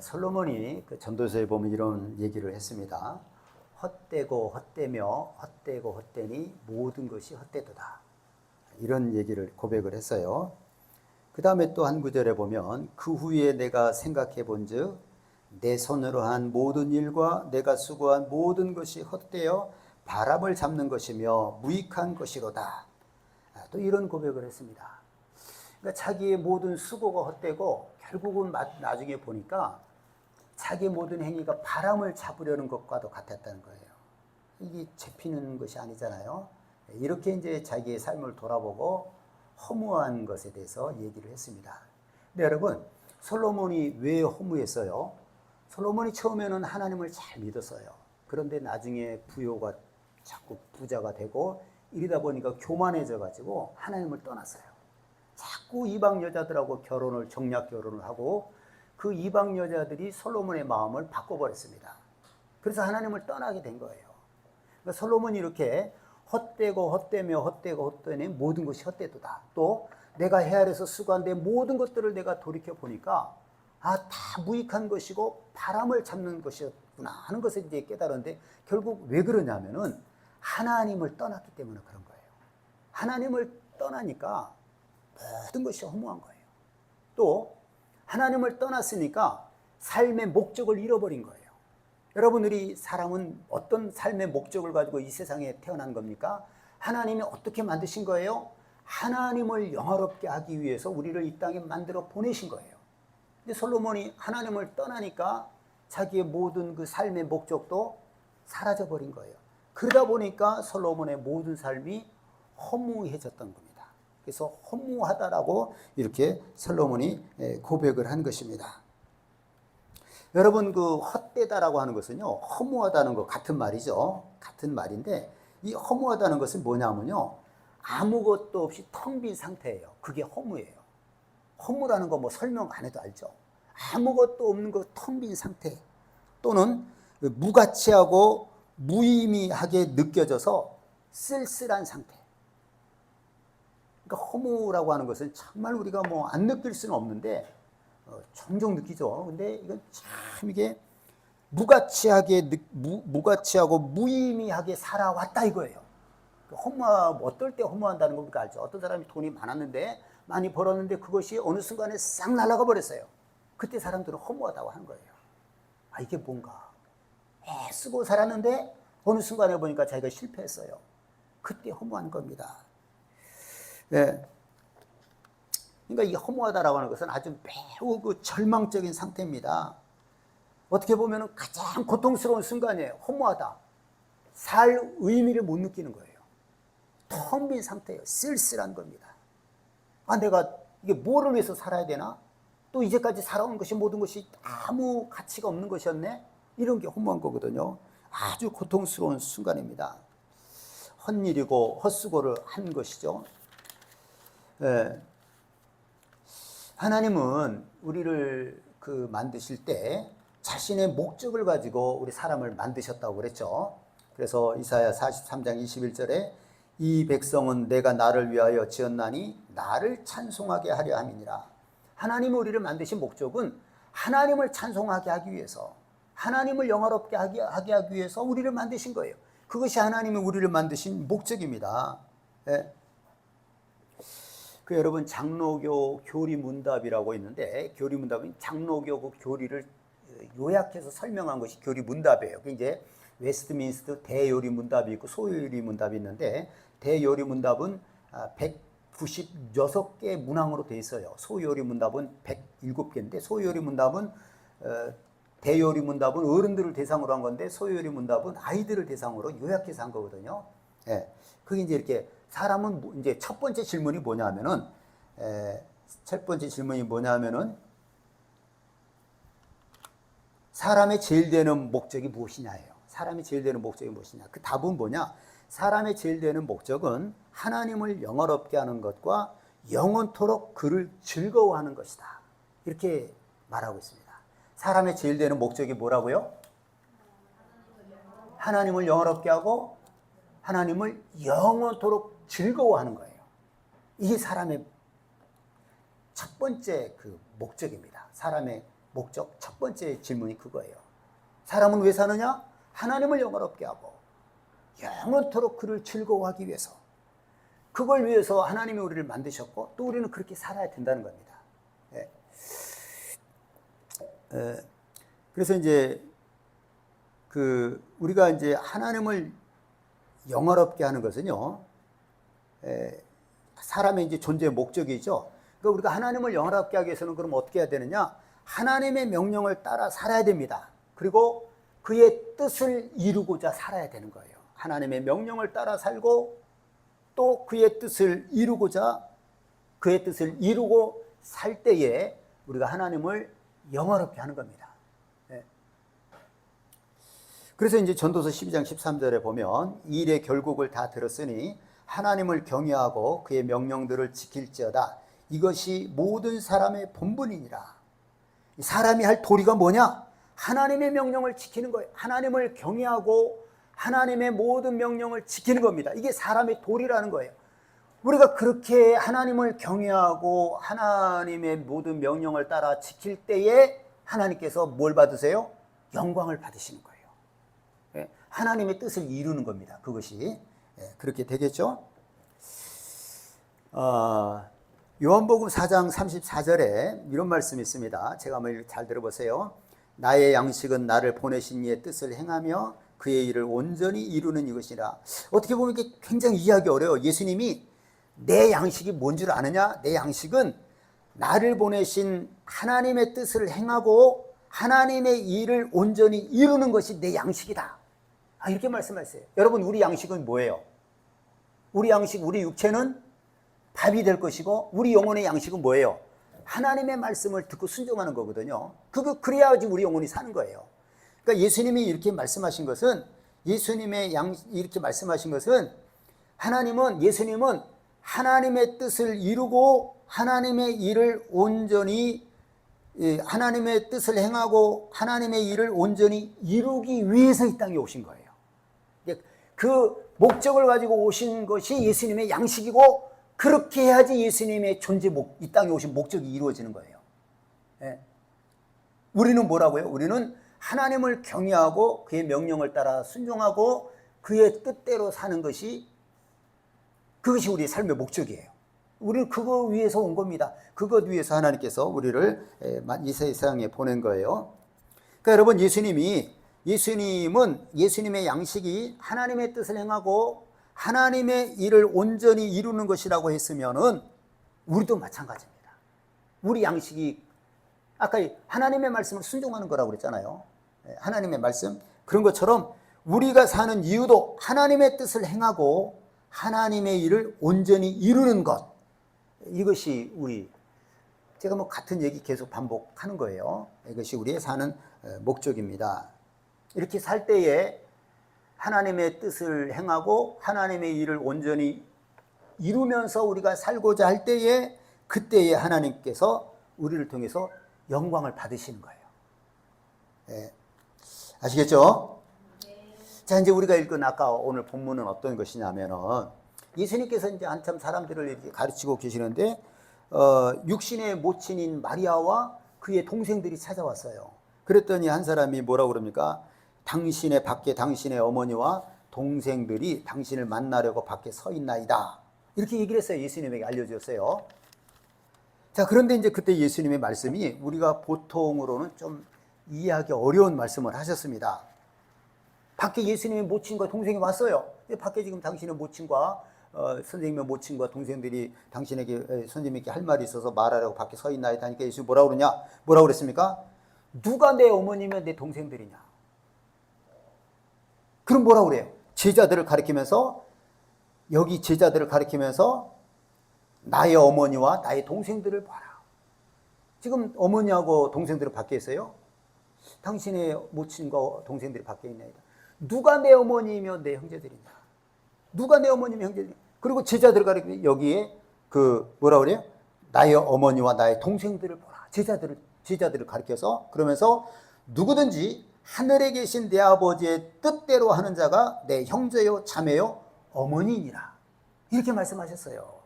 솔로몬이 그 전도서에 보면 이런 얘기를 했습니다. 헛되고 헛되며 헛되고 헛되니 모든 것이 헛되도다. 이런 얘기를 고백을 했어요. 그 다음에 또 한 구절에 보면 그 후에 내가 생각해 본즉 내 손으로 한 모든 일과 내가 수고한 모든 것이 헛되어 바람을 잡는 것이며 무익한 것이로다. 또 이런 고백을 했습니다. 그러니까 자기의 모든 수고가 헛되고 결국은 나중에 보니까 자기의 모든 행위가 바람을 잡으려는 것과도 같았다는 거예요. 이게 잡히는 것이 아니잖아요. 이렇게 이제 자기의 삶을 돌아보고 허무한 것에 대해서 얘기를 했습니다. 근데 여러분, 솔로몬이 왜 허무했어요? 솔로몬이 처음에는 하나님을 잘 믿었어요. 그런데 나중에 부요가 자꾸 부자가 되고 이러다 보니까 교만해져 가지고 하나님을 떠났어요. 자꾸 이방 여자들하고 정략 결혼을 하고 그 이방 여자들이 솔로몬의 마음을 바꿔버렸습니다. 그래서 하나님을 떠나게 된 거예요. 그러니까 솔로몬이 이렇게 헛되고 헛되며 헛되고 헛되니 모든 것이 헛되도다. 또 내가 헤아려서 수고한 내 모든 것들을 내가 돌이켜 보니까 다 무익한 것이고 바람을 잡는 것이었구나 하는 것을 이제 깨달았는데 결국 왜 그러냐면은 하나님을 떠났기 때문에 그런 거예요. 하나님을 떠나니까 모든 것이 허무한 거예요. 또 하나님을 떠났으니까 삶의 목적을 잃어버린 거예요. 여러분들이 사람은 어떤 삶의 목적을 가지고 이 세상에 태어난 겁니까? 하나님이 어떻게 만드신 거예요? 하나님을 영화롭게 하기 위해서 우리를 이 땅에 만들어 보내신 거예요. 근데 솔로몬이 하나님을 떠나니까 자기의 모든 그 삶의 목적도 사라져 버린 거예요. 그러다 보니까 솔로몬의 모든 삶이 허무해졌던 겁니다. 그래서 허무하다라고 이렇게 솔로몬이 고백을 한 것입니다. 여러분, 그 헛되다라고 하는 것은요, 허무하다는 것 같은 말이죠. 같은 말인데 이 허무하다는 것은 뭐냐면요, 아무것도 없이 텅 빈 상태예요. 그게 허무예요. 허무라는 거 뭐 설명 안 해도 알죠. 아무것도 없는 거 텅 빈 상태 또는 무가치하고 무의미하게 느껴져서 쓸쓸한 상태. 그러니까 허무라고 하는 것은 정말 우리가 뭐 안 느낄 수는 없는데 종종 느끼죠. 근데 이건 참 이게 무가치하고 무의미하게 살아왔다 이거예요. 어떨 때 허무한다는 거 우리가 알죠. 어떤 사람이 돈이 많았는데 많이 벌었는데 그것이 어느 순간에 싹 날아가 버렸어요. 그때 사람들은 허무하다고 하는 거예요. 이게 뭔가 애쓰고 살았는데 어느 순간에 보니까 자기가 실패했어요. 그때 허무한 겁니다. 네. 그러니까 이 허무하다라고 하는 것은 아주 매우 그 절망적인 상태입니다. 어떻게 보면 가장 고통스러운 순간이에요. 허무하다. 살 의미를 못 느끼는 거예요. 텅 빈 상태예요. 쓸쓸한 겁니다. 내가 이게 뭐를 위해서 살아야 되나? 또 이제까지 살아온 것이 모든 것이 아무 가치가 없는 것이었네? 이런 게 허무한 거거든요. 아주 고통스러운 순간입니다. 헛일이고 헛수고를 한 것이죠. 네. 하나님은 우리를 만드실 때 자신의 목적을 가지고 우리 사람을 만드셨다고 그랬죠. 그래서 이사야 43장 21절에 이 백성은 내가 나를 위하여 지었나니 나를 찬송하게 하려 함이니라. 하나님이 우리를 만드신 목적은 하나님을 찬송하게 하기 위해서, 하나님을 영화롭게 하게 하기 위해서 우리를 만드신 거예요. 그것이 하나님이 우리를 만드신 목적입니다. 네. 여러분, 장로교 교리문답이라고 있는데, 교리문답은 장로교 그 교리를 요약해서 설명한 것이 교리문답이에요. 이제 웨스트민스터 대요리문답이 있고 소요리문답이 있는데, 대요리문답은 196개 문항으로 되어 있어요. 소요리문답은 107개인데, 대요리문답은 어른들을 대상으로 한 건데, 소요리문답은 아이들을 대상으로 요약해서 한 거거든요. 예. 그게 이제 이렇게 사람은 이제 첫 번째 질문이 뭐냐면은 사람의 제일 되는 목적이 무엇이냐예요. 사람의 제일 되는 목적이 무엇이냐. 그 답은 뭐냐? 사람의 제일 되는 목적은 하나님을 영화롭게 하는 것과 영원토록 그를 즐거워하는 것이다. 이렇게 말하고 있습니다. 사람의 제일 되는 목적이 뭐라고요? 하나님을 영화롭게 하고 하나님을 영원토록 즐거워하는 거예요. 이게 사람의 첫 첫 번째 그 목적입니다. 사람의 목적 첫 번째 질문이 그거예요. 사람은 왜 사느냐? 하나님을 영화롭게 하고 영원토록 그를 즐거워하기 위해서, 그걸 위해서 하나님이 우리를 만드셨고 또 우리는 그렇게 살아야 된다는 겁니다. 예. 그래서 이제 우리가 이제 하나님을 영화롭게 하는 것은요, 사람의 이제 존재의 목적이죠. 그러니까 우리가 하나님을 영화롭게 하기 위해서는 그럼 어떻게 해야 되느냐? 하나님의 명령을 따라 살아야 됩니다. 그리고 그의 뜻을 이루고자 살아야 되는 거예요. 하나님의 명령을 따라 살고 또 그의 뜻을 이루고자, 그의 뜻을 이루고 살 때에 우리가 하나님을 영화롭게 하는 겁니다. 네. 그래서 이제 전도서 12장 13절에 보면 이 일의 결국을 다 들었으니 하나님을 경외하고 그의 명령들을 지킬지어다. 이것이 모든 사람의 본분이니라. 사람이 할 도리가 뭐냐? 하나님의 명령을 지키는 거예요. 하나님을 경외하고 하나님의 모든 명령을 지키는 겁니다. 이게 사람의 도리라는 거예요. 우리가 그렇게 하나님을 경외하고 하나님의 모든 명령을 따라 지킬 때에 하나님께서 뭘 받으세요? 영광을 받으시는 거예요. 하나님의 뜻을 이루는 겁니다. 그것이 그렇게 되겠죠. 요한복음 4장 34절에 이런 말씀이 있습니다. 제가 한번 잘 들어보세요. 나의 양식은 나를 보내신 이의 뜻을 행하며 그의 일을 온전히 이루는 이것이라. 어떻게 보면 이게 굉장히 이해하기 어려워요. 예수님이 내 양식이 뭔 줄 아느냐? 내 양식은 나를 보내신 하나님의 뜻을 행하고 하나님의 일을 온전히 이루는 것이 내 양식이다. 이렇게 말씀하셨어요. 여러분, 우리 양식은 뭐예요? 우리 양식, 우리 육체는 밥이 될 것이고 우리 영혼의 양식은 뭐예요? 하나님의 말씀을 듣고 순종하는 거거든요. 그래야지 우리 영혼이 사는 거예요. 그러니까 예수님이 이렇게 말씀하신 것은, 이렇게 말씀하신 것은 예수님은 하나님의 뜻을 이루고 하나님의 일을 온전히, 하나님의 뜻을 행하고 하나님의 일을 온전히 이루기 위해서 이 땅에 오신 거예요. 그 목적을 가지고 오신 것이 예수님의 양식이고, 그렇게 해야지 예수님의 이 땅에 오신 목적이 이루어지는 거예요. 우리는 뭐라고요? 우리는 하나님을 경외하고 그의 명령을 따라 순종하고 그의 뜻대로 사는 그것이 우리의 삶의 목적이에요. 우리는 그거 위해서 온 겁니다. 그것 위해서 하나님께서 우리를 이 세상에 보낸 거예요. 그러니까 여러분, 예수님의 양식이 하나님의 뜻을 행하고 하나님의 일을 온전히 이루는 것이라고 했으면은 우리도 마찬가지입니다. 우리 양식이 아까 하나님의 말씀을 순종하는 거라고 그랬잖아요. 하나님의 말씀. 그런 것처럼 우리가 사는 이유도 하나님의 뜻을 행하고 하나님의 일을 온전히 이루는 것. 이것이 제가 같은 얘기 계속 반복하는 거예요. 이것이 우리의 사는 목적입니다. 이렇게 살 때에 하나님의 뜻을 행하고 하나님의 일을 온전히 이루면서 우리가 살고자 할 때에, 그때에 하나님께서 우리를 통해서 영광을 받으시는 거예요. 아시겠죠? 자, 이제 우리가 읽은 아까 오늘 본문은 어떤 것이냐면은, 예수님께서 이제 한참 사람들을 이렇게 가르치고 계시는데, 육신의 모친인 마리아와 그의 동생들이 찾아왔어요. 그랬더니 한 사람이 뭐라고 그럽니까? 밖에 당신의 어머니와 동생들이 당신을 만나려고 밖에 서 있나이다. 이렇게 얘기를 했어요. 예수님에게 알려주었어요. 자, 그런데 이제 그때 예수님의 말씀이 우리가 보통으로는 좀 이해하기 어려운 말씀을 하셨습니다. 밖에 예수님의 모친과 동생이 왔어요. 밖에 지금 당신의 모친과 선생님의 모친과 동생들이 선생님에게 할 말이 있어서 말하려고 밖에 서 있나이다 하니까 예수님이 뭐라고 그랬습니까? 누가 내 어머니면 내 동생들이냐? 그럼 뭐라고 그래요? 제자들을 가리키면서 나의 어머니와 나의 동생들을 봐라. 지금 어머니하고 동생들은 밖에 있어요. 당신의 모친과 동생들이 밖에 있나이다. 누가 내 어머니이며 내 형제들이냐? 누가 내 어머니며 형제들이냐? 그리고 제자들을 가리키면 여기에 뭐라고 그래요? 나의 어머니와 나의 동생들을 보라. 제자들을 가리켜서, 그러면서 누구든지 하늘에 계신 내 아버지의 뜻대로 하는 자가 내 형제요 자매요 어머니니라. 이렇게 말씀하셨어요.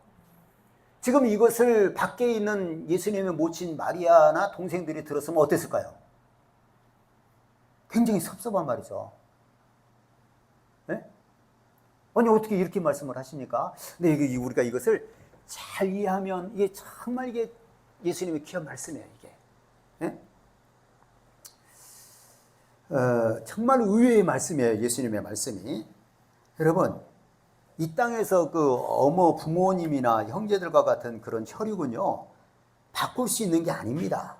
지금 이것을 밖에 있는 예수님의 모친 마리아나 동생들이 들었으면 어땠을까요? 굉장히 섭섭한 말이죠. 네? 아니 어떻게 이렇게 말씀을 하십니까? 근데 우리가 이것을 잘 이해하면 이게 정말 이게 예수님의 귀한 말씀이에요. 이게 네? 정말 의외의 말씀이에요. 예수님의 말씀이. 여러분 이 땅에서 그 어머 부모님이나 형제들과 같은 그런 혈육은요 바꿀 수 있는 게 아닙니다.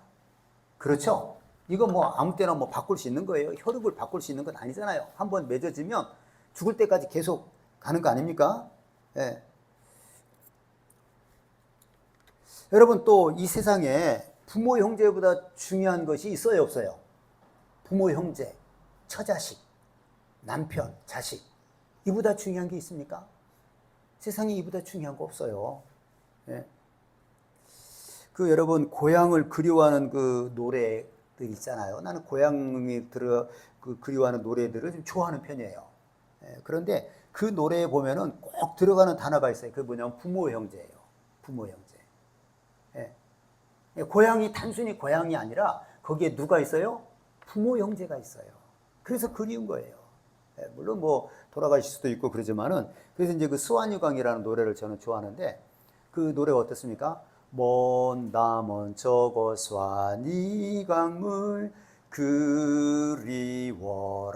그렇죠? 이거 뭐 아무 때나 뭐 바꿀 수 있는 거예요. 혈육을 바꿀 수 있는 건 아니잖아요. 한번 맺어지면 죽을 때까지 계속 가는 거 아닙니까? 예. 여러분 또 이 세상에 부모 형제보다 중요한 것이 있어요, 없어요? 부모 형제, 처자식, 남편, 자식 이보다 중요한 게 있습니까? 세상에 이보다 중요한 거 없어요. 예. 그 여러분 고향을 그리워하는 그 노래들 있잖아요. 나는 고향이 그리워하는 노래들을 좀 좋아하는 편이에요. 예. 그런데 그 노래에 보면은 꼭 들어가는 단어가 있어요. 그게 뭐냐면 부모 형제예요. 부모 형제. 예. 고향이 단순히 고향이 아니라 거기에 누가 있어요? 부모 형제가 있어요. 그래서 그리운 거예요. 예. 물론 뭐 돌아가실 수도 있고 그러지만은 그래서 이제 그 수완유강이라는 노래를 저는 좋아하는데 그 노래가 어떻습니까? 먼 남원 저고 수완이강물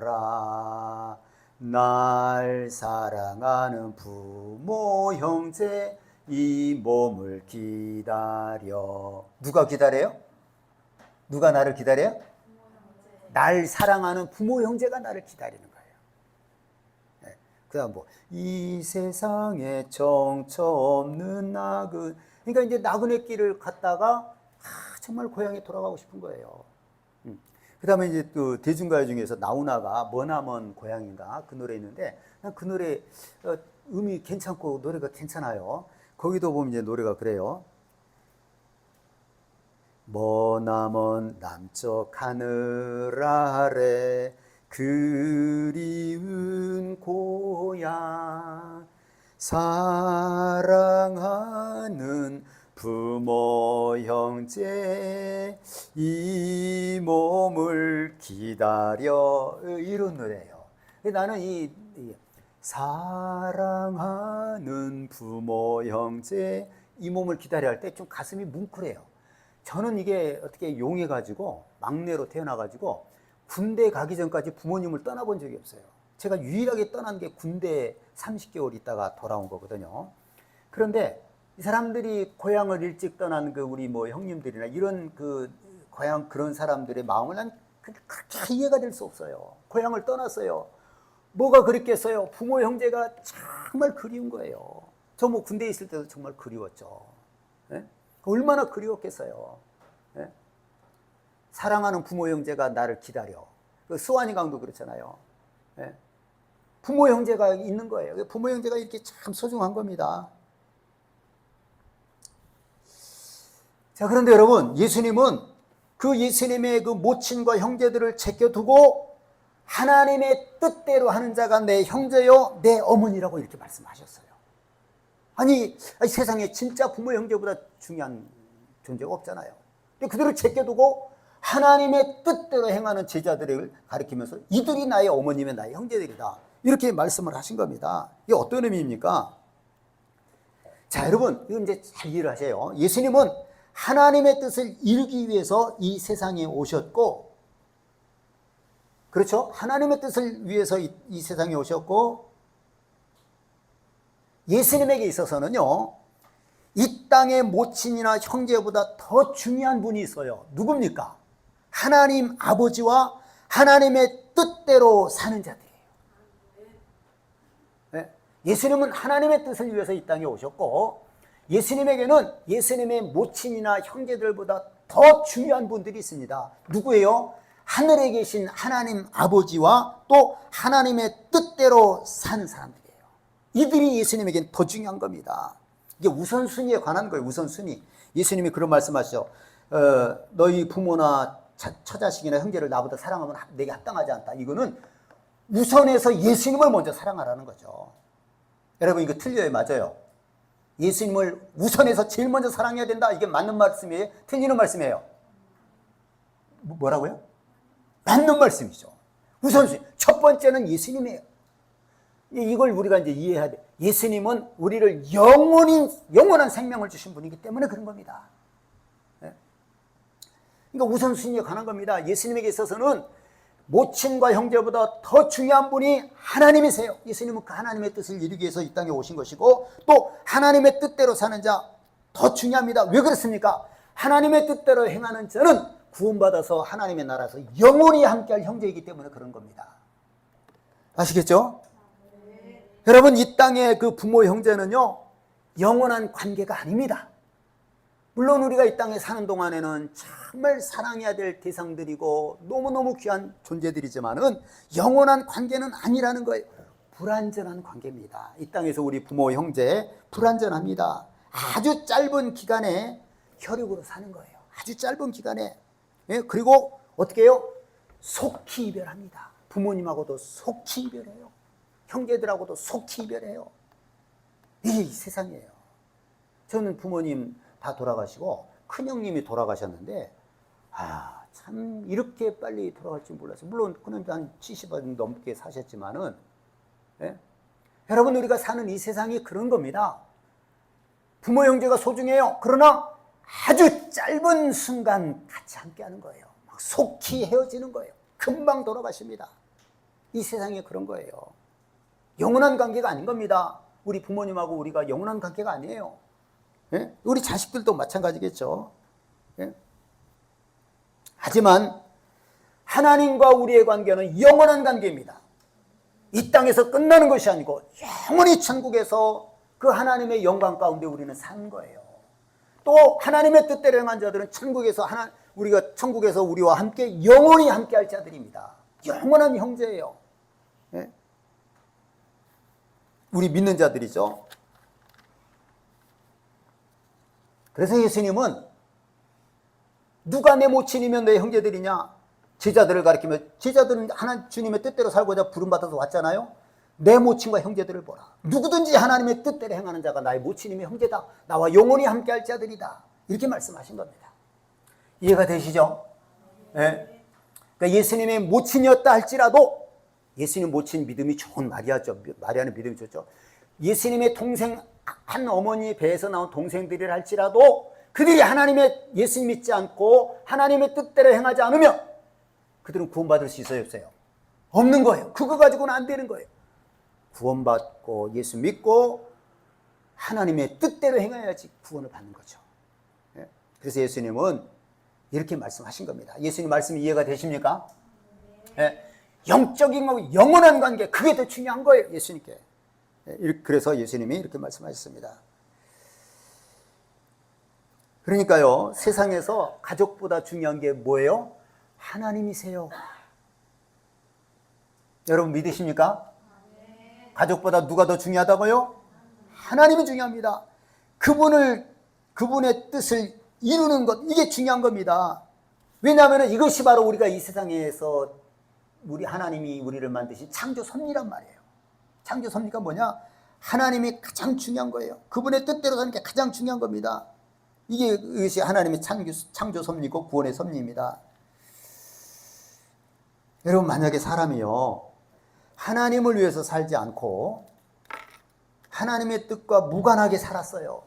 그리워라 날 사랑하는 부모 형제 이 몸을 기다려. 누가 기다려요? 누가 나를 기다려요? 날 사랑하는 부모 형제가 나를 기다리는 거예요. 네. 그 다음 이 세상에 정처 없는 나그네. 그러니까 이제 나그네 길을 갔다가 정말 고향에 돌아가고 싶은 거예요. 그 다음에 이제 또 대중가요 중에서 나훈아가 머나먼 고향인가 그 노래 있는데 그 노래 음이 괜찮고 노래가 괜찮아요. 거기도 보면 이제 노래가 그래요. 머나먼 남쪽 하늘 아래 그리운 고향 사랑하는 부모 형제 이 몸을 기다려 이런 노래예요. 나는 이 사랑하는 부모 형제 이 몸을 기다려 할 때 좀 가슴이 뭉클해요. 저는 이게 어떻게 용해가지고 막내로 태어나가지고 군대 가기 전까지 부모님을 떠나본 적이 없어요. 제가 유일하게 떠난 게 군대 30개월 있다가 돌아온 거거든요. 그런데 이 사람들이 고향을 일찍 떠난 그 우리 뭐 형님들이나 이런 그 고향 그런 사람들의 마음을 난 그렇게 이해가 될 수 없어요. 고향을 떠났어요. 뭐가 그립겠어요? 부모 형제가 정말 그리운 거예요. 저 뭐 군대에 있을 때도 정말 그리웠죠. 네? 얼마나 그리웠겠어요. 네? 사랑하는 부모 형제가 나를 기다려. 그 수완이 강도 그렇잖아요. 네? 부모 형제가 있는 거예요. 부모 형제가 이렇게 참 소중한 겁니다. 자, 그런데 여러분, 예수님은 그 예수님의 그 모친과 형제들을 제껴두고 하나님의 뜻대로 하는 자가 내 형제요, 내 어머니라고 이렇게 말씀하셨어요. 아니 세상에 진짜 부모 형제보다 중요한 존재가 없잖아요. 근데 그들을 제껴두고 하나님의 뜻대로 행하는 제자들을 가리키면서 이들이 나의 어머님의 나의 형제들이다. 이렇게 말씀을 하신 겁니다. 이게 어떤 의미입니까? 자, 여러분, 이거 이제 잘 이해를 하세요. 예수님은 하나님의 뜻을 이루기 위해서 이 세상에 오셨고, 그렇죠? 하나님의 뜻을 위해서 이 세상에 오셨고, 예수님에게 있어서는요, 이 땅의 모친이나 형제보다 더 중요한 분이 있어요. 누굽니까? 하나님 아버지와 하나님의 뜻대로 사는 자들이에요. 네? 예수님은 하나님의 뜻을 위해서 이 땅에 오셨고, 예수님에게는 예수님의 모친이나 형제들보다 더 중요한 분들이 있습니다. 누구예요? 하늘에 계신 하나님 아버지와 또 하나님의 뜻대로 사는 사람들이에요. 이들이 예수님에겐 더 중요한 겁니다. 이게 우선순위에 관한 거예요. 우선순위. 예수님이 그런 말씀하시죠. 너희 부모나 처자식이나 형제를 나보다 사랑하면 내게 합당하지 않다. 이거는 우선해서 예수님을 먼저 사랑하라는 거죠. 여러분 이거 틀려요? 맞아요? 예수님을 우선해서 제일 먼저 사랑해야 된다. 이게 맞는 말씀이에요? 틀리는 말씀이에요? 뭐라고요? 맞는 말씀이죠. 우선순위. 첫 번째는 예수님이에요. 이걸 우리가 이제 이해해야 돼. 예수님은 우리를 영원한 생명을 주신 분이기 때문에 그런 겁니다. 그러니까 우선순위에 관한 겁니다. 예수님에게 있어서는 모친과 형제보다 더 중요한 분이 하나님이세요. 예수님은 그 하나님의 뜻을 이루기 위해서 이 땅에 오신 것이고, 또 하나님의 뜻대로 사는 자 더 중요합니다. 왜 그렇습니까? 하나님의 뜻대로 행하는 자는 구원받아서 하나님의 나라에서 영원히 함께할 형제이기 때문에 그런 겁니다. 아시겠죠? 네. 여러분, 이 땅의 그 부모 형제는요, 영원한 관계가 아닙니다. 물론 우리가 이 땅에 사는 동안에는 정말 사랑해야 될 대상들이고 너무너무 귀한 존재들이지만은 영원한 관계는 아니라는 거예요. 불완전한 관계입니다. 이 땅에서 우리 부모 형제 불완전합니다. 아주 짧은 기간에 혈육으로 사는 거예요. 아주 짧은 기간에. 예? 그리고 어떻게 해요? 속히 이별합니다. 부모님하고도 속히 이별해요. 형제들하고도 속히 이별해요. 이게 이 세상이에요. 저는 부모님 다 돌아가시고 큰형님이 돌아가셨는데 참 이렇게 빨리 돌아갈 줄 몰랐어요. 물론 큰형님도 한 70년 넘게 사셨지만은, 예? 여러분, 우리가 사는 이 세상이 그런 겁니다. 부모 형제가 소중해요. 그러나 아주 짧은 순간 같이 함께하는 거예요. 막 속히 헤어지는 거예요. 금방 돌아가십니다. 이 세상이 그런 거예요. 영원한 관계가 아닌 겁니다. 우리 부모님하고 우리가 영원한 관계가 아니에요. 예? 우리 자식들도 마찬가지겠죠. 예? 하지만 하나님과 우리의 관계는 영원한 관계입니다. 이 땅에서 끝나는 것이 아니고 영원히 천국에서 그 하나님의 영광 가운데 우리는 사는 거예요. 또 하나님의 뜻대로 행한 자들은 우리가 천국에서 우리와 함께 영원히 함께할 자들입니다. 영원한 형제예요. 예? 우리 믿는 자들이죠. 그래서 예수님은 누가 내 모친이면 내 형제들이냐? 제자들을 가리키며, 제자들은 주님의 뜻대로 살고자 부름받아서 왔잖아요. 내 모친과 형제들을 보라. 누구든지 하나님의 뜻대로 행하는 자가 나의 모친이며 형제다. 나와 영원히 함께할 자들이다. 이렇게 말씀하신 겁니다. 이해가 되시죠? 네. 그러니까 예수님의 모친이었다 할지라도, 예수님 모친 믿음이 좋은 마리아죠. 마리아는 믿음이 좋죠. 예수님의 동생, 한 어머니 배에서 나온 동생들이라 할지라도 그들이 예수님 믿지 않고 하나님의 뜻대로 행하지 않으면 그들은 구원받을 수 있어요, 없어요? 없는 거예요. 그거 가지고는 안 되는 거예요. 구원받고 예수 믿고 하나님의 뜻대로 행해야지 구원을 받는 거죠. 그래서 예수님은 이렇게 말씀하신 겁니다. 예수님 말씀이 이해가 되십니까? 영적인 거, 영원한 관계, 그게 더 중요한 거예요, 예수님께. 그래서 예수님이 이렇게 말씀하셨습니다. 그러니까요, 세상에서 가족보다 중요한 게 뭐예요? 하나님이세요. 여러분 믿으십니까? 가족보다 누가 더 중요하다고요? 하나님이 중요합니다. 그분의 뜻을 이루는 것, 이게 중요한 겁니다. 왜냐하면 이것이 바로 우리가 이 세상에서 하나님이 우리를 만드신 창조 섭리란 말이에요. 창조 섭리가 뭐냐? 하나님이 가장 중요한 거예요. 그분의 뜻대로 사는 게 가장 중요한 겁니다. 이것이 하나님의 창조 섭리고 구원의 섭리입니다. 여러분, 만약에 사람이요, 하나님을 위해서 살지 않고 하나님의 뜻과 무관하게 살았어요.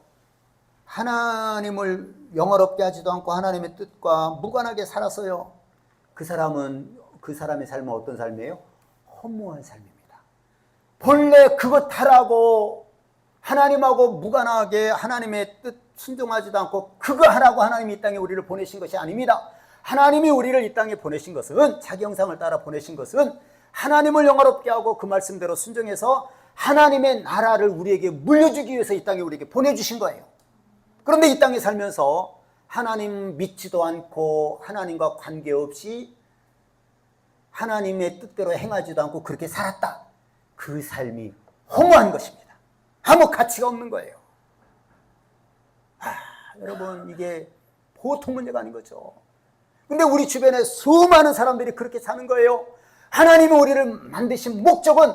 하나님을 영화롭게 하지도 않고 하나님의 뜻과 무관하게 살았어요. 그 사람의 삶은 어떤 삶이에요? 허무한 삶입니다. 본래 그것 하라고 하나님하고 무관하게 하나님의 뜻 순종하지도 않고 그거 하라고 하나님이 이 땅에 우리를 보내신 것이 아닙니다. 하나님이 우리를 이 땅에 보내신 것은, 자기 형상을 따라 보내신 것은 하나님을 영화롭게 하고 그 말씀대로 순종해서 하나님의 나라를 우리에게 물려주기 위해서 이 땅에 우리에게 보내주신 거예요. 그런데 이 땅에 살면서 하나님 믿지도 않고 하나님과 관계없이 하나님의 뜻대로 행하지도 않고 그렇게 살았다. 그 삶이 허무한 것입니다. 아무 가치가 없는 거예요. 여러분, 이게 보통 문제가 아닌 거죠. 근데 우리 주변에 수많은 사람들이 그렇게 사는 거예요. 하나님이 우리를 만드신 목적은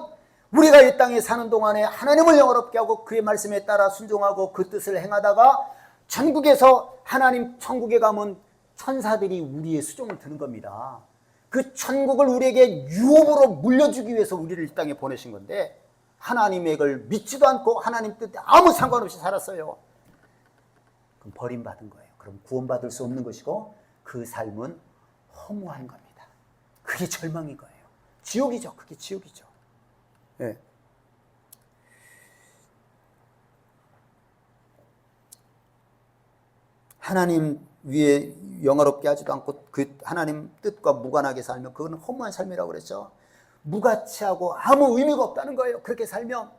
우리가 이 땅에 사는 동안에 하나님을 영화롭게 하고 그의 말씀에 따라 순종하고 그 뜻을 행하다가 천국에서 하나님 천국에 가면 천사들이 우리의 수종을 드는 겁니다. 그 천국을 우리에게 유업으로 물려주기 위해서 우리를 이 땅에 보내신 건데 하나님의 걸 믿지도 않고 하나님 뜻에 아무 상관없이 살았어요. 그럼 버림받은 거예요. 그럼 구원받을 수 없는 것이고 그 삶은 허무한 겁니다. 그게 절망인 거예요. 지옥이죠. 그게 지옥이죠. 네. 하나님 위에 영화롭게 하지도 않고 그 하나님 뜻과 무관하게 살면 그거는 허무한 삶이라고 그랬죠. 무가치하고 아무 의미가 없다는 거예요. 그렇게 살면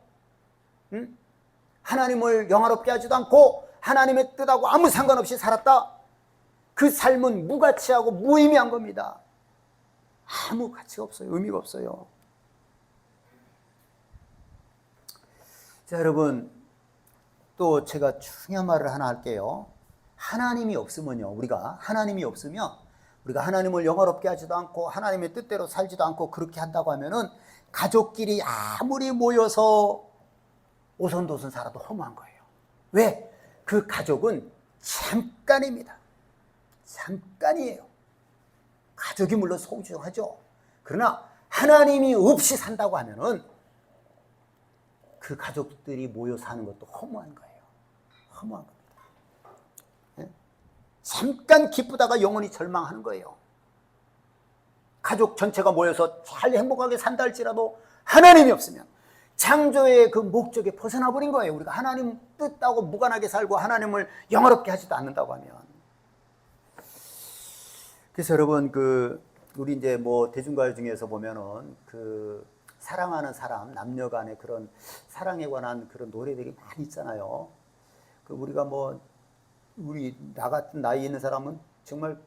하나님을 영화롭게 하지도 않고 하나님의 뜻하고 아무 상관없이 살았다. 그 삶은 무가치하고 무의미한 겁니다. 아무 가치가 없어요. 의미가 없어요. 자, 여러분, 또 제가 중요한 말을 하나 할게요. 하나님이 없으면요, 우리가 하나님을 영화롭게 하지도 않고 하나님의 뜻대로 살지도 않고 그렇게 한다고 하면은 가족끼리 아무리 모여서 오손도손 살아도 허무한 거예요. 왜? 그 가족은 잠깐입니다. 잠깐이에요. 가족이 물론 소중하죠. 그러나 하나님이 없이 산다고 하면은 그 가족들이 모여 사는 것도 허무한 거예요. 허무한 겁니다. 네? 잠깐 기쁘다가 영원히 절망하는 거예요. 가족 전체가 모여서 잘 행복하게 산다 할지라도 하나님이 없으면 창조의 그 목적에 벗어나 버린 거예요. 우리가 하나님 뜻하고 무관하게 살고 하나님을 영화롭게 하지도 않는다고 하면. 그래서 여러분, 우리 이제 뭐 대중가요 중에서 보면은 사랑하는 사람, 남녀 간의 그런 사랑에 관한 그런 노래들이 많이 있잖아요. 우리가 나 같은 나이 있는 사람은 정말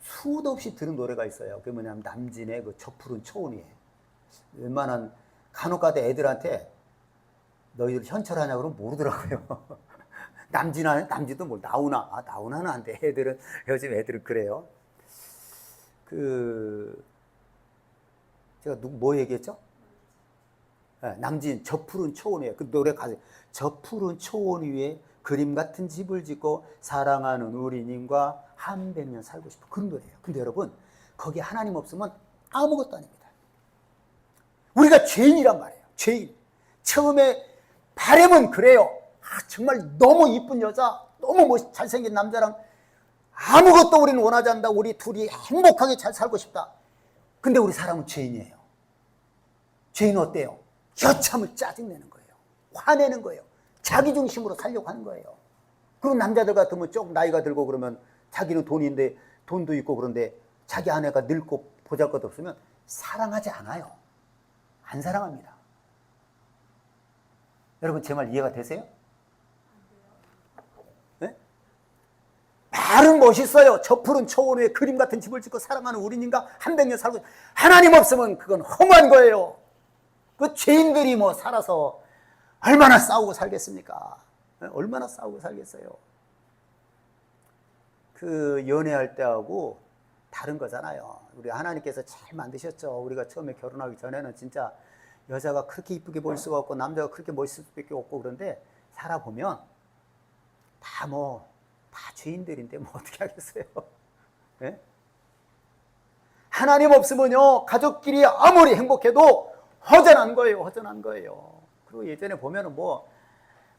수도 없이 들은 노래가 있어요. 그게 뭐냐면 남진의 저 푸른 초원위에. 웬만한 간혹가다 애들한테 너희들 현철하냐 그러면 모르더라고요. 남진도 뭘 나훈아는 안 돼. 요즘 애들은 그래요. 제가 뭐 얘기했죠? 네, 남진 저 푸른 초원 위에 그 노래 가사 저 푸른 초원 위에 그림 같은 집을 짓고 사랑하는 우리님과 한 100년 살고 싶어. 그런 노래예요. 근데 여러분, 거기 하나님 없으면 아무것도 아닙니다. 우리가 죄인이란 말이에요. 죄인. 처음에 바람은 그래요. 정말 너무 이쁜 여자, 너무 잘생긴 남자랑 아무것도 우리는 원하지 않는다. 우리 둘이 행복하게 잘 살고 싶다. 근데 우리 사람은 죄인이에요. 죄인은 어때요? 여참을 짜증내는 거예요. 화내는 거예요. 자기 중심으로 살려고 하는 거예요. 그리고 남자들 같으면 조금 나이가 들고 그러면 자기는 돈인데 돈도 있고 그런데 자기 아내가 늙고 보잘것 없으면 사랑하지 않아요. 안 사랑합니다. 여러분, 제 말 이해가 되세요? 네? 말은 멋있어요. 저 푸른 초원 위에 그림 같은 집을 짓고 사랑하는 우리님과 한 100년 살고. 하나님 없으면 그건 허무한 거예요. 그 죄인들이 살아서 얼마나 싸우고 살겠습니까? 얼마나 싸우고 살겠어요? 연애할 때하고 다른 거잖아요. 우리 하나님께서 잘 만드셨죠. 우리가 처음에 결혼하기 전에는 진짜 여자가 그렇게 이쁘게 보일 수가 없고 남자가 그렇게 멋있을 수밖에 없고 그런데 살아보면 다 죄인들인데 어떻게 하겠어요? 네? 하나님 없으면요, 가족끼리 아무리 행복해도 허전한 거예요. 허전한 거예요. 그리고 예전에 보면은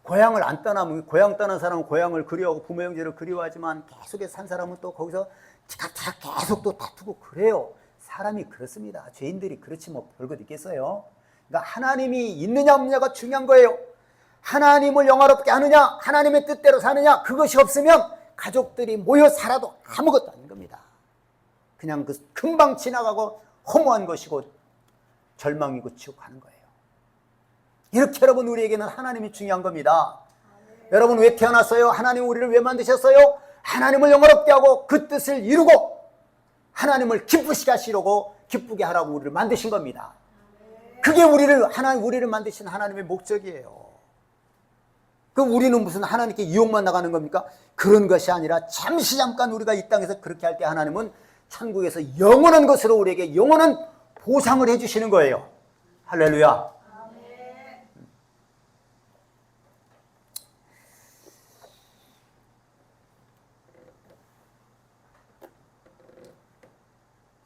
고향을 안 떠나면, 고향 떠난 사람은 고향을 그리워하고 부모 형제를 그리워하지만 계속해서 산 사람은 또 거기서 계속 또 다투고 그래요. 사람이 그렇습니다. 죄인들이 그렇지 별것 있겠어요. 그러니까 하나님이 있느냐 없느냐가 중요한 거예요. 하나님을 영화롭게 하느냐, 하나님의 뜻대로 사느냐, 그것이 없으면 가족들이 모여 살아도 아무것도 아닌 겁니다. 그냥 금방 지나가고 허무한 것이고 절망이고 지옥 가는 거예요. 이렇게 여러분, 우리에게는 하나님이 중요한 겁니다. 여러분, 왜 태어났어요? 하나님 우리를 왜 만드셨어요? 하나님을 영화롭게 하고 그 뜻을 이루고 하나님을 기쁘시게 하시려고, 기쁘게 하라고 우리를 만드신 겁니다. 그게 우리를 만드신 하나님의 목적이에요. 우리는 무슨 하나님께 유혹만 나가는 겁니까? 그런 것이 아니라 잠깐 우리가 이 땅에서 그렇게 할 때 하나님은 천국에서 영원한 것으로 우리에게 영원한 보상을 해주시는 거예요. 할렐루야.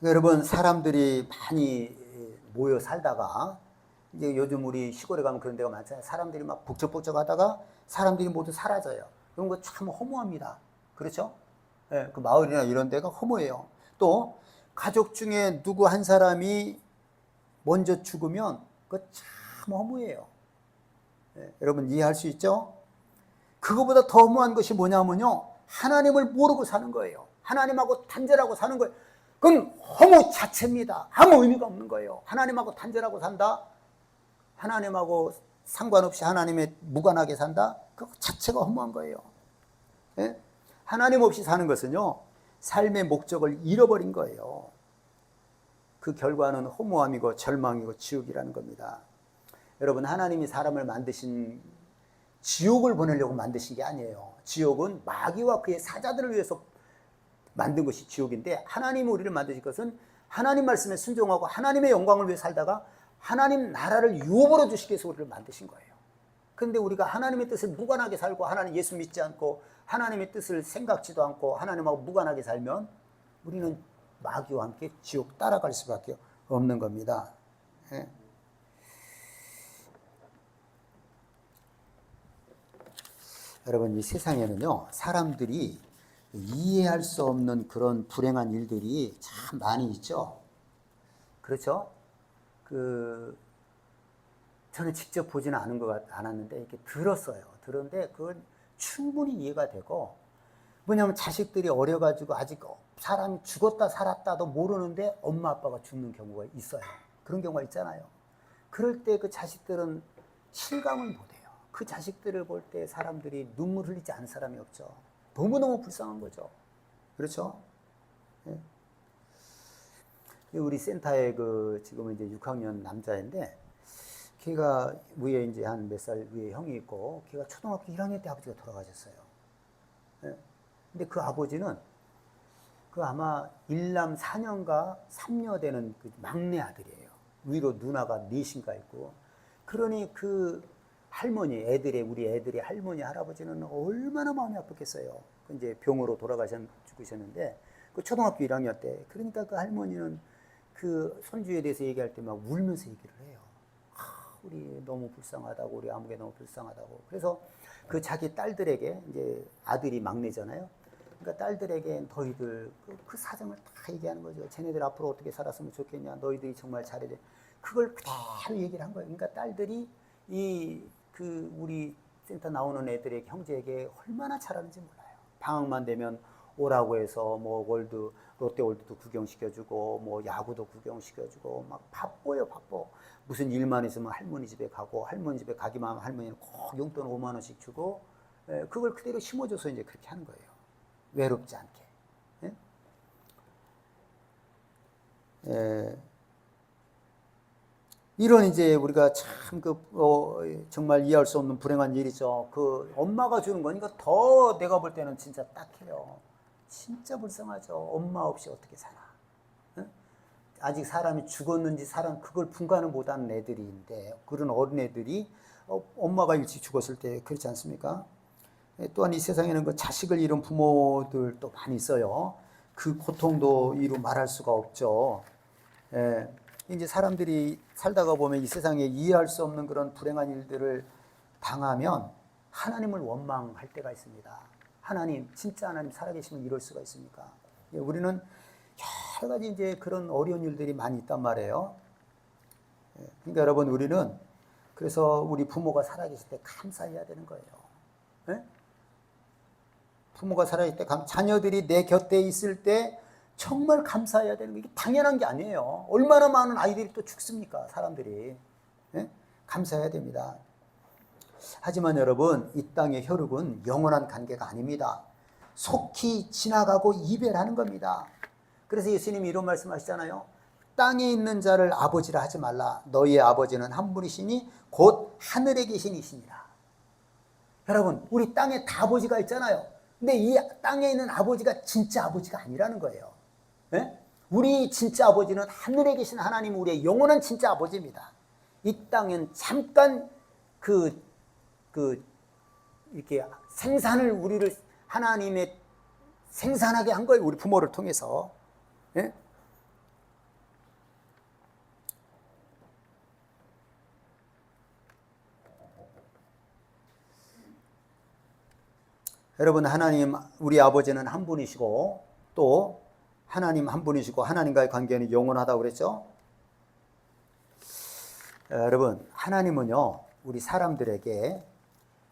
여러분, 사람들이 많이 모여 살다가 이제 요즘 우리 시골에 가면 그런 데가 많잖아요. 사람들이 막 북적북적 하다가 사람들이 모두 사라져요. 그런 거 참 허무합니다. 그렇죠? 예, 그 마을이나 이런 데가 허무해요. 또 가족 중에 누구 한 사람이 먼저 죽으면 그거 참 허무해요. 예, 여러분 이해할 수 있죠? 그거보다 더 허무한 것이 뭐냐면요, 하나님을 모르고 사는 거예요. 하나님하고 단절하고 사는 거예요. 그건 허무 자체입니다. 아무 의미가 없는 거예요. 하나님하고 단절하고 산다, 하나님하고 상관없이 하나님에 무관하게 산다, 그 자체가 허무한 거예요. 예? 하나님 없이 사는 것은요, 삶의 목적을 잃어버린 거예요. 그 결과는 허무함이고 절망이고 지옥이라는 겁니다. 여러분, 하나님이 사람을 만드신, 지옥을 보내려고 만드신 게 아니에요. 지옥은 마귀와 그의 사자들을 위해서 만든 것이 지옥인데, 하나님이 우리를 만드신 것은 하나님 말씀에 순종하고 하나님의 영광을 위해 살다가 하나님 나라를 유업으로 주시기 위해서 우리를 만드신 거예요. 그런데 우리가 하나님의 뜻을 무관하게 살고 하나님 예수 믿지 않고 하나님의 뜻을 생각지도 않고 하나님하고 무관하게 살면 우리는 마귀와 함께 지옥 따라갈 수밖에 없는 겁니다. 예. 여러분, 이 세상에는요, 사람들이 이해할 수 없는 그런 불행한 일들이 참 많이 있죠. 그렇죠? 저는 직접 보지는 않았는데 이렇게 들었어요. 들었는데 그건 충분히 이해가 되고, 뭐냐면 자식들이 어려가지고 아직 사람이 죽었다 살았다도 모르는데 엄마 아빠가 죽는 경우가 있어요. 그런 경우가 있잖아요. 그럴 때 그 자식들은 실감을 못해요. 그 자식들을 볼 때 사람들이 눈물 흘리지 않은 사람이 없죠. 너무너무 불쌍한 거죠. 그렇죠? 예. 우리 센터에 지금은 이제 6학년 남자인데, 걔가 위에 이제 한 몇 살 위에 형이 있고, 걔가 초등학교 1학년 때 아버지가 돌아가셨어요. 예. 근데 그 아버지는 아마 일남 4년가 3녀 되는 그 막내 아들이에요. 위로 누나가 넷인가 있고. 그러니 그 할머니, 우리 애들의 할머니, 할아버지는 얼마나 마음이 아팠겠어요. 이제 병으로 죽으셨는데, 그 초등학교 1학년 때. 그러니까 그 할머니는 그 손주에 대해서 얘기할 때 막 울면서 얘기를 해요. 우리 너무 불쌍하다고, 우리 아무개 너무 불쌍하다고. 그래서 그 자기 딸들에게, 이제 아들이 막내잖아요. 그러니까 딸들에게 너희들 그 사정을 다 얘기하는 거죠. 쟤네들 앞으로 어떻게 살았으면 좋겠냐. 너희들이 정말 잘해야 돼. 그걸 그대로 얘기를 한 거예요. 그러니까 딸들이 우리 센터 나오는 애들의 형제에게 얼마나 잘하는지 몰라요. 방학만 되면 오라고 해서 뭐 롯데월드도 구경시켜주고 뭐 야구도 구경시켜주고 막 바빠요, 바빠. 무슨 일만 있으면 할머니 집에 가고, 할머니 집에 가기만 하면 할머니는 꼭 용돈 5만 원씩 주고, 그걸 그대로 심어줘서 이제 그렇게 하는 거예요. 외롭지 않게. 이런 이제 우리가 참 정말 이해할 수 없는 불행한 일이죠. 그 엄마가 주는 거니까 더 내가 볼 때는 진짜 딱해요. 진짜 불쌍하죠. 엄마 없이 어떻게 살아? 아직 사람이 죽었는지 그걸 분간을 못하는 애들인데, 그런 어린애들이 엄마가 일찍 죽었을 때 그렇지 않습니까? 또한 이 세상에는 그 자식을 잃은 부모들도 많이 있어요. 그 고통도 이루 말할 수가 없죠. 이제 사람들이 살다가 보면 이 세상에 이해할 수 없는 그런 불행한 일들을 당하면 하나님을 원망할 때가 있습니다. 진짜 하나님 살아계시면 이럴 수가 있습니까? 우리는 여러 가지 이제 그런 어려운 일들이 많이 있단 말이에요. 그러니까 여러분, 우리는 그래서 우리 부모가 살아계실 때 감사해야 되는 거예요. 부모가 살아계실 때, 자녀들이 내 곁에 있을 때 정말 감사해야 되는 거, 이게 당연한 게 아니에요. 얼마나 많은 아이들이 또 죽습니까, 사람들이. 감사해야 됩니다. 하지만 여러분, 이 땅의 혈육은 영원한 관계가 아닙니다. 속히 지나가고 이별하는 겁니다. 그래서 예수님이 이런 말씀하시잖아요. 땅에 있는 자를 아버지라 하지 말라. 너희의 아버지는 한 분이시니 곧 하늘에 계신 이시니라. 여러분, 우리 땅에 다 아버지가 있잖아요. 근데 이 땅에 있는 아버지가 진짜 아버지가 아니라는 거예요. 우리 진짜 아버지는 하늘에 계신 하나님, 우리의 영원한 진짜 아버지입니다. 이 땅은 잠깐 이렇게 생산을 우리를 하나님의 생산하게 한 거예요. 우리 부모를 통해서. 예? 여러분, 하나님, 우리 아버지는 한 분이시고 또 하나님 한 분이시고 하나님과의 관계는 영원하다고 그랬죠? 여러분, 하나님은요, 우리 사람들에게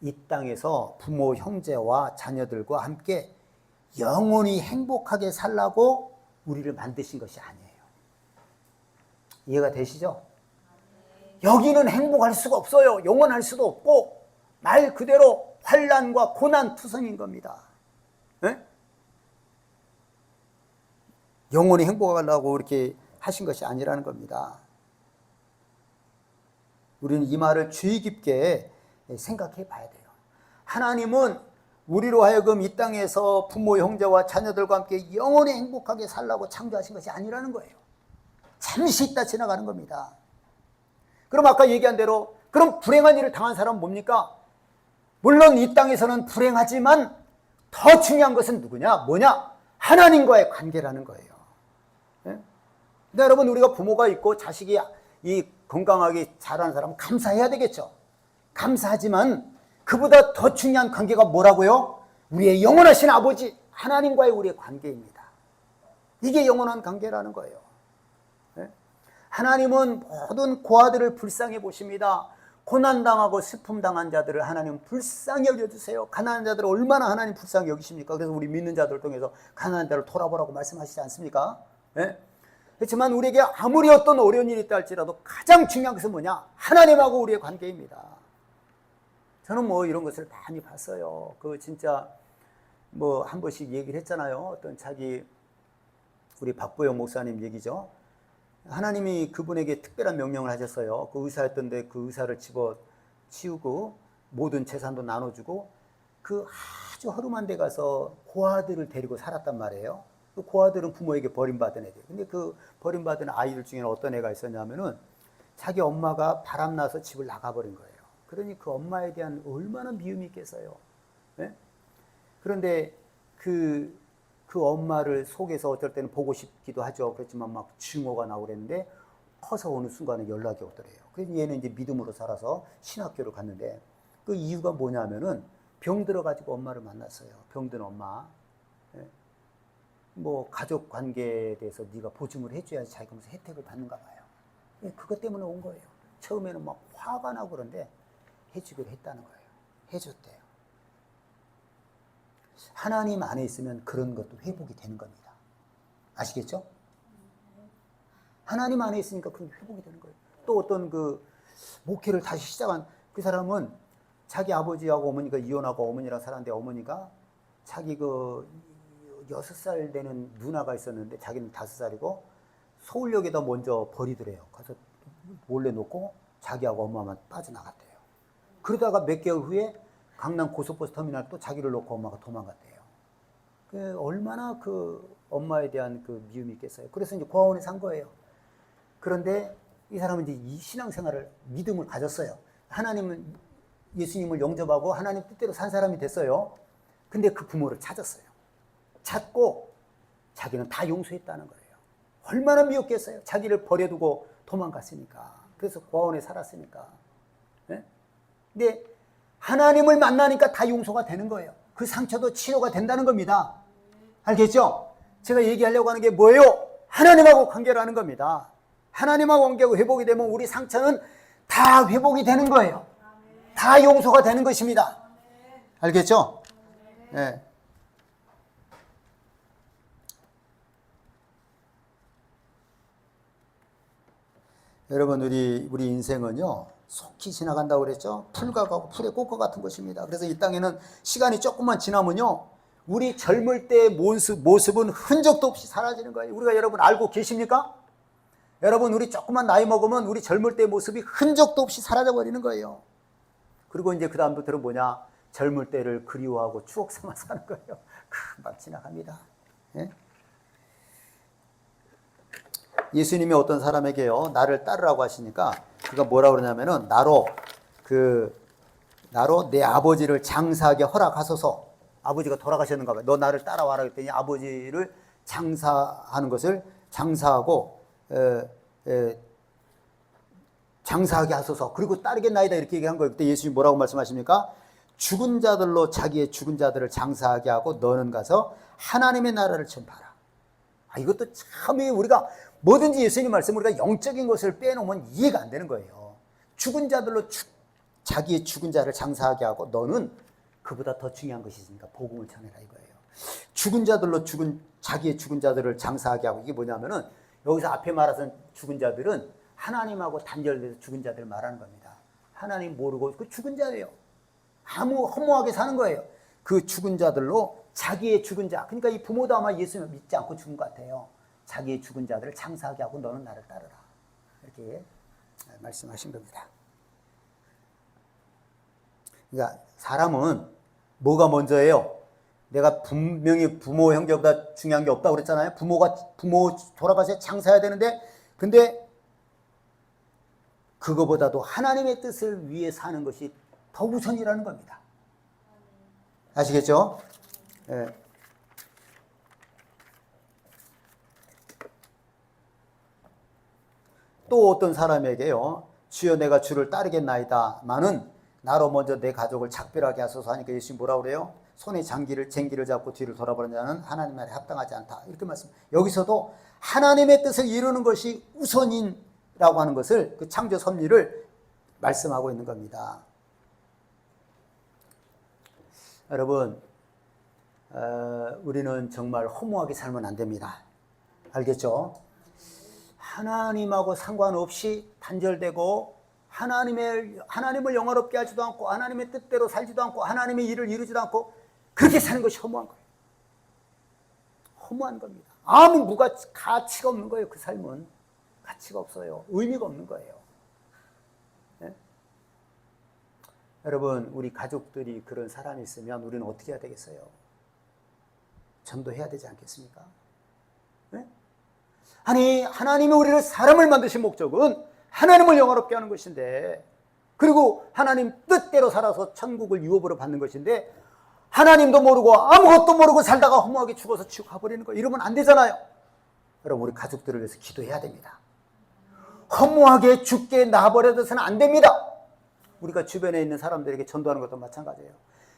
이 땅에서 부모, 형제와 자녀들과 함께 영원히 행복하게 살라고 우리를 만드신 것이 아니에요. 이해가 되시죠? 여기는 행복할 수가 없어요. 영원할 수도 없고 말 그대로 환난과 고난 투성인 겁니다. 네? 영원히 행복하려고 이렇게 하신 것이 아니라는 겁니다. 우리는 이 말을 주의 깊게 생각해 봐야 돼요. 하나님은 우리로 하여금 이 땅에서 부모, 형제와 자녀들과 함께 영원히 행복하게 살라고 창조하신 것이 아니라는 거예요. 잠시 있다 지나가는 겁니다. 그럼 아까 얘기한 대로 그럼 불행한 일을 당한 사람은 뭡니까? 물론 이 땅에서는 불행하지만 더 중요한 것은 누구냐? 뭐냐? 하나님과의 관계라는 거예요. 네? 근데 여러분, 우리가 부모가 있고 자식이 이 건강하게 자라는 사람은 감사해야 되겠죠. 감사하지만 그보다 더 중요한 관계가 뭐라고요? 우리의 영원하신 아버지 하나님과의 우리의 관계입니다. 이게 영원한 관계라는 거예요. 네? 하나님은 모든 고아들을 불쌍히 보십니다. 고난당하고 슬픔당한 자들을 하나님 불쌍히 여겨주세요. 가난한 자들을 얼마나 하나님 불쌍히 여기십니까? 그래서 우리 믿는 자들을 통해서 가난한 자를 돌아보라고 말씀하시지 않습니까? 네? 그렇지만 우리에게 아무리 어떤 어려운 일이 있다 할지라도 가장 중요한 것은 뭐냐? 하나님하고 우리의 관계입니다. 저는 뭐 이런 것을 많이 봤어요. 그 진짜 뭐 한 번씩 얘기를 했잖아요. 어떤 자기 우리 박보영 목사님 얘기죠. 하나님이 그분에게 특별한 명령을 하셨어요. 그 의사였던데 그 의사를 집어치우고 모든 재산도 나눠주고 그 아주 허름한 데 가서 고아들을 데리고 살았단 말이에요. 그 고아들은 부모에게 버림받은 애들. 근데 그 버림받은 아이들 중에는 어떤 애가 있었냐면은 자기 엄마가 바람나서 집을 나가버린 거예요. 그러니 그 엄마에 대한 얼마나 미움이 있겠어요. 네? 그런데 그 엄마를 속에서 어쩔 때는 보고 싶기도 하죠. 그렇지만 막 증오가 나오고 그랬는데 커서 어느 순간에 연락이 오더래요. 그래서 얘는 이제 믿음으로 살아서 신학교를 갔는데 그 이유가 뭐냐면은 병 들어가지고 엄마를 만났어요. 병든 엄마. 예. 뭐 가족 관계에 대해서 네가 보증을 해줘야지 자기가 무슨 혜택을 받는가 봐요. 예, 그것 때문에 온 거예요. 처음에는 막 화가 나고 그런데 해주기로 했다는 거예요. 해줬대요. 하나님 안에 있으면 그런 것도 회복이 되는 겁니다. 아시겠죠? 하나님 안에 있으니까 그런 회복이 되는 거예요. 또 어떤 그 목회를 다시 시작한 그 사람은 자기 아버지하고 어머니가 이혼하고 어머니랑 살았는데 어머니가 자기 그 6살 되는 누나가 있었는데 자기는 5살이고 서울역에다 먼저 버리더래요. 가서 몰래 놓고 자기하고 엄마만 빠져나갔대요. 그러다가 몇 개월 후에 강남 고속버스 터미널 또 자기를 놓고 엄마가 도망갔대요. 얼마나 그 엄마에 대한 그 미움이 있겠어요. 그래서 이제 고아원에 산 거예요. 그런데 이 사람은 이제 이 신앙생활을 믿음을 가졌어요. 하나님은 예수님을 영접하고 하나님 뜻대로 산 사람이 됐어요. 근데 그 부모를 찾았어요. 찾고 자기는 다 용서했다는 거예요. 얼마나 미웠겠어요. 자기를 버려두고 도망갔으니까. 그래서 고아원에 살았으니까. 네? 근데 하나님을 만나니까 다 용서가 되는 거예요. 그 상처도 치료가 된다는 겁니다. 알겠죠? 제가 얘기하려고 하는 게 뭐예요? 하나님하고 관계를 하는 겁니다. 하나님하고 관계가 회복이 되면 우리 상처는 다 회복이 되는 거예요. 다 용서가 되는 것입니다. 알겠죠? 네. 여러분, 우리 인생은요, 속히 지나간다고 그랬죠? 풀과 가고 풀의 꽃과 같은 것입니다. 그래서 이 땅에는 시간이 조금만 지나면요, 우리 젊을 때의 모습은 흔적도 없이 사라지는 거예요. 우리가 여러분 알고 계십니까? 여러분, 우리 조금만 나이 먹으면 우리 젊을 때의 모습이 흔적도 없이 사라져 버리는 거예요. 그리고 이제 그 다음부터는 뭐냐? 젊을 때를 그리워하고 추억 삼아 사는 거예요. 금방 지나갑니다. 예? 예수님이 어떤 사람에게요, 나를 따르라고 하시니까 그러니까 뭐라 그러냐면은 나로 내 아버지를 장사하게 허락하소서. 아버지가 돌아가셨는가 봐요. 너 나를 따라와라 그랬더니 아버지를 장사하는 것을 장사하고 장사하게 하소서. 그리고 따르겠나이다 이렇게 얘기한 거예요. 그때 예수님이 뭐라고 말씀하십니까? 죽은 자들로 자기의 죽은 자들을 장사하게 하고 너는 가서 하나님의 나라를 전파하라. 이것도 참 우리가 뭐든지 예수님 말씀 우리가 영적인 것을 빼놓으면 이해가 안 되는 거예요. 죽은 자들로 자기의 죽은 자를 장사하게 하고 너는 그보다 더 중요한 것이 있으니까 복음을 전해라 이거예요. 죽은 자들로 자기의 죽은 자들을 장사하게 하고 이게 뭐냐면은 여기서 앞에 말하던 죽은 자들은 하나님하고 단절돼서 죽은 자들 말하는 겁니다. 하나님 모르고 그 죽은 자예요. 아무 허무하게 사는 거예요. 그 죽은 자들로 자기의 죽은 자, 그러니까 이 부모도 아마 예수님을 믿지 않고 죽은 것 같아요. 자기의 죽은 자들을 장사하게 하고 너는 나를 따르라 이렇게 말씀하신 겁니다. 그러니까 사람은 뭐가 먼저예요? 내가 분명히 부모 형제보다 중요한 게 없다고 그랬잖아요. 부모 돌아가서 장사해야 되는데 근데 그거보다도 하나님의 뜻을 위해 사는 것이 더 우선이라는 겁니다. 아시겠죠? 예. 또 어떤 사람에게요. 주여 내가 주를 따르겠나이다마는 나로 먼저 내 가족을 작별하게 하소서 하니까 예수님이 뭐라고 그래요? 손에 쟁기를 잡고 뒤를 돌아보는 자는 하나님 나라에 합당하지 않다. 이렇게 말씀. 여기서도 하나님의 뜻을 이루는 것이 우선이라고 하는 것을 그 창조 섭리를 말씀하고 있는 겁니다. 여러분, 우리는 정말 허무하게 살면 안 됩니다. 알겠죠? 하나님하고 상관없이 단절되고 하나님을 영화롭게 하지도 않고 하나님의 뜻대로 살지도 않고 하나님의 일을 이루지도 않고 그렇게 사는 것이 허무한 거예요. 허무한 겁니다. 아무 가치가 없는 거예요. 그 삶은 가치가 없어요. 의미가 없는 거예요. 네? 여러분, 우리 가족들이 그런 사람이 있으면 우리는 어떻게 해야 되겠어요? 전도해야 되지 않겠습니까? 네? 아니, 하나님이 우리를 사람을 만드신 목적은 하나님을 영화롭게 하는 것인데, 그리고 하나님 뜻대로 살아서 천국을 유업으로 받는 것인데, 하나님도 모르고 아무것도 모르고 살다가 허무하게 죽어서 지옥 가버리는 거, 이러면 안 되잖아요. 여러분, 우리 가족들을 위해서 기도해야 됩니다. 허무하게 죽게 놔버려서는 안 됩니다. 우리가 주변에 있는 사람들에게 전도하는 것도 마찬가지예요.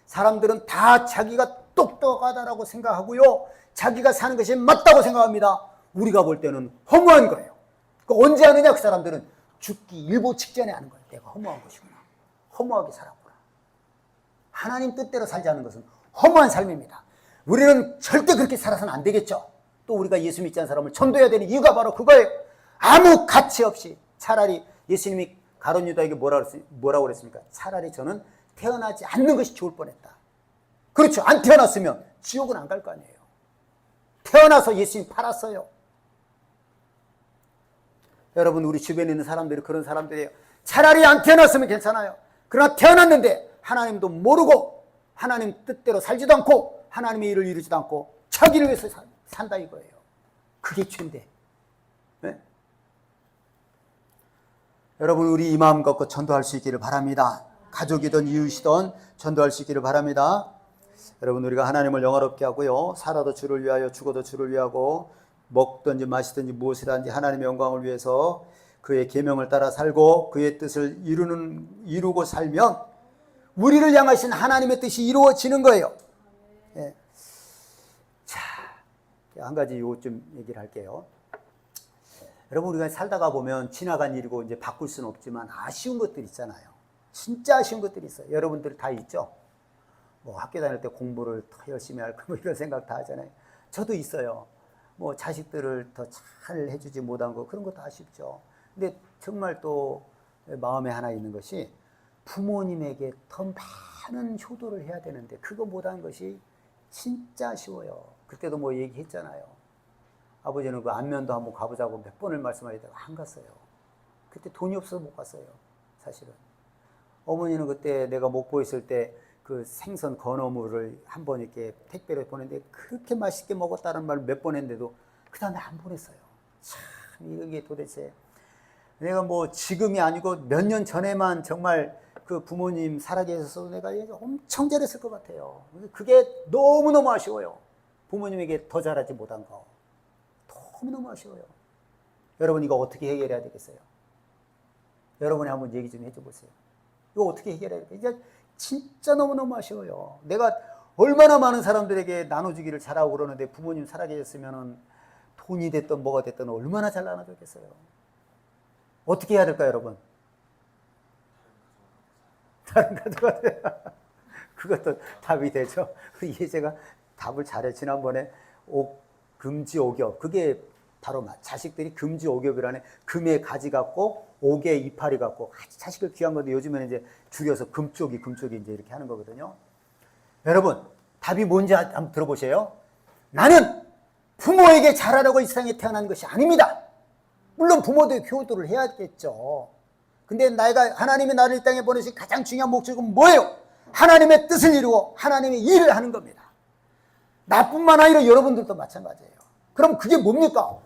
사람들은 다 자기가 똑똑하다라고 생각하고요, 자기가 사는 것이 맞다고 생각합니다. 우리가 볼 때는 허무한 거예요. 언제 하느냐? 그 사람들은 죽기 일보 직전에 하는 거예요. 내가 허무한 것이구나. 허무하게 살았구나. 하나님 뜻대로 살지 않는 것은 허무한 삶입니다. 우리는 절대 그렇게 살아서는 안 되겠죠. 또 우리가 예수 믿지 않는 사람을 전도해야 되는 이유가 바로 그거예요. 아무 가치 없이 차라리 예수님이 가룟 유다에게 뭐라고 그랬습니까? 차라리 저는 태어나지 않는 것이 좋을 뻔했다. 그렇죠. 안 태어났으면 지옥은 안 갈 거 아니에요. 태어나서 예수님 팔았어요. 여러분, 우리 주변에 있는 사람들이 그런 사람들이에요. 차라리 안 태어났으면 괜찮아요. 그러나 태어났는데 하나님도 모르고 하나님 뜻대로 살지도 않고 하나님의 일을 이루지도 않고 자기를 위해서 산다 이거예요. 그게 죄인데. 네? 여러분, 우리 이 마음 갖고 전도할 수 있기를 바랍니다. 가족이든 이웃이든 전도할 수 있기를 바랍니다. 여러분, 우리가 하나님을 영화롭게 하고요, 살아도 주를 위하여 죽어도 주를 위하고 먹든지 마시든지 무엇이든지 하나님의 영광을 위해서 그의 계명을 따라 살고 그의 뜻을 이루고 살면 우리를 향하신 하나님의 뜻이 이루어지는 거예요. 예. 자, 한 가지 요것 좀 얘기를 할게요. 여러분, 우리가 살다가 보면 지나간 일이고 이제 바꿀 수는 없지만 아쉬운 것들이 있잖아요. 진짜 아쉬운 것들이 있어요. 여러분들 다 있죠? 뭐 학교 다닐 때 공부를 더 열심히 할 거 뭐 이런 생각 다 하잖아요. 저도 있어요. 뭐 자식들을 더 잘 해주지 못한 거, 그런 것도 아쉽죠. 근데 정말 또 마음에 하나 있는 것이 부모님에게 더 많은 효도를 해야 되는데 그거 못한 것이 진짜 아쉬워요. 그때도 뭐 얘기했잖아요. 아버지는 그 안면도 한번 가보자고 몇 번을 말씀하시다가 안 갔어요. 그때 돈이 없어서 못 갔어요, 사실은. 어머니는 그때 내가 목포에 있을 때 그 생선 건어물을 한번 이렇게 택배로 보냈는데 그렇게 맛있게 먹었다는 말 몇 번 했는데도 그 다음에 안 보냈어요. 참, 이게 도대체 내가 뭐 지금이 아니고 몇 년 전에만 정말 그 부모님 살아계셔서 내가 엄청 잘했을 것 같아요. 그게 너무너무 아쉬워요. 부모님에게 더 잘하지 못한 거. 너무너무 아쉬워요. 여러분 이거 어떻게 해결해야 되겠어요? 여러분이 한번 얘기 좀 해줘 보세요. 이거 어떻게 해결해야 될까요? 이제 진짜 너무너무 아쉬워요. 내가 얼마나 많은 사람들에게 나눠주기를 잘하고 그러는데 부모님 살아계셨으면 돈이 됐든 뭐가 됐든 얼마나 잘 나눠줬겠어요. 어떻게 해야 될까요, 여러분? 다른 가져가세요. 그것도 답이 되죠. 이게 제가 답을 잘해. 지난번에 금지 오겹. 그게 바로 자식들이 금지 오겹이라네. 금의 가지 같고 옥의 이파리 같고 자식을 귀한 건데 요즘에는 이제 줄여서 금쪽이 이제 이렇게 하는 거거든요. 여러분 답이 뭔지 한번 들어보세요. 나는 부모에게 잘하라고 이 세상에 태어난 것이 아닙니다. 물론 부모도 효도를 해야겠죠. 근데 하나님이 나를 이 땅에 보내신 가장 중요한 목적은 뭐예요? 하나님의 뜻을 이루고 하나님의 일을 하는 겁니다. 나뿐만 아니라 여러분들도 마찬가지예요. 그럼 그게 뭡니까?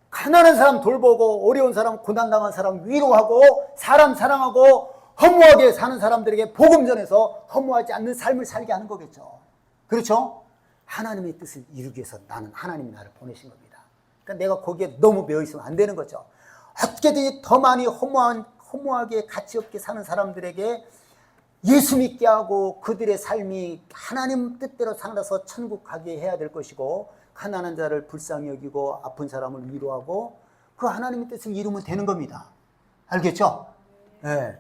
가난한 사람 돌보고 어려운 사람, 고난당한 사람 위로하고 사람 사랑하고 허무하게 사는 사람들에게 복음 전해서 허무하지 않는 삶을 살게 하는 거겠죠. 그렇죠? 하나님의 뜻을 이루기 위해서 나는 하나님이 나를 보내신 겁니다. 그러니까 내가 거기에 너무 매여 있으면 안 되는 거죠. 어떻게든지 더 많이 허무하게 가치 없게 사는 사람들에게 예수 믿게 하고 그들의 삶이 하나님 뜻대로 살아서 천국 가게 해야 될 것이고 가난한 자를 불쌍히 여기고 아픈 사람을 위로하고 그 하나님의 뜻을 이루면 되는 겁니다. 알겠죠? 네.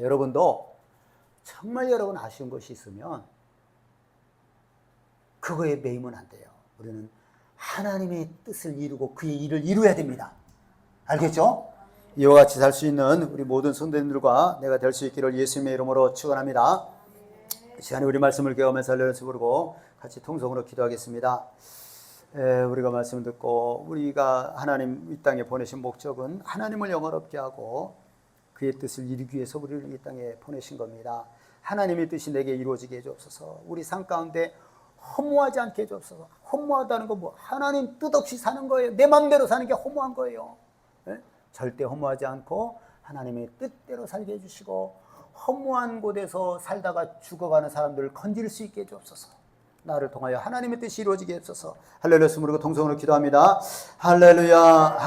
여러분도 정말 여러분 아쉬운 것이 있으면 그거에 매이면 안 돼요. 우리는 하나님의 뜻을 이루고 그의 일을 이루어야 됩니다. 알겠죠? 이와 같이 살 수 있는 우리 모든 성도님들과 내가 될 수 있기를 예수님의 이름으로 축원합니다. 이 시간에 우리 말씀을 배우면서 할렐루야 부르고 같이 통성으로 기도하겠습니다. 우리가 말씀 듣고 우리가 하나님 이 땅에 보내신 목적은 하나님을 영화롭게 하고 그의 뜻을 이루기 위해서 우리를 이 땅에 보내신 겁니다. 하나님의 뜻이 내게 이루어지게 해주옵소서. 우리 삶 가운데 허무하지 않게 해주옵소서. 허무하다는 건 뭐 하나님 뜻 없이 사는 거예요. 내 맘대로 사는 게 허무한 거예요. 네? 절대 허무하지 않고 하나님의 뜻대로 살게 해주시고 허무한 곳에서 살다가 죽어가는 사람들을 건질 수 있게 해주옵소서. 나를 통하여 하나님의 뜻이 이루어지게 해주옵소서. 할렐루야. 스무르고 통성으로 기도합니다. 할렐루야.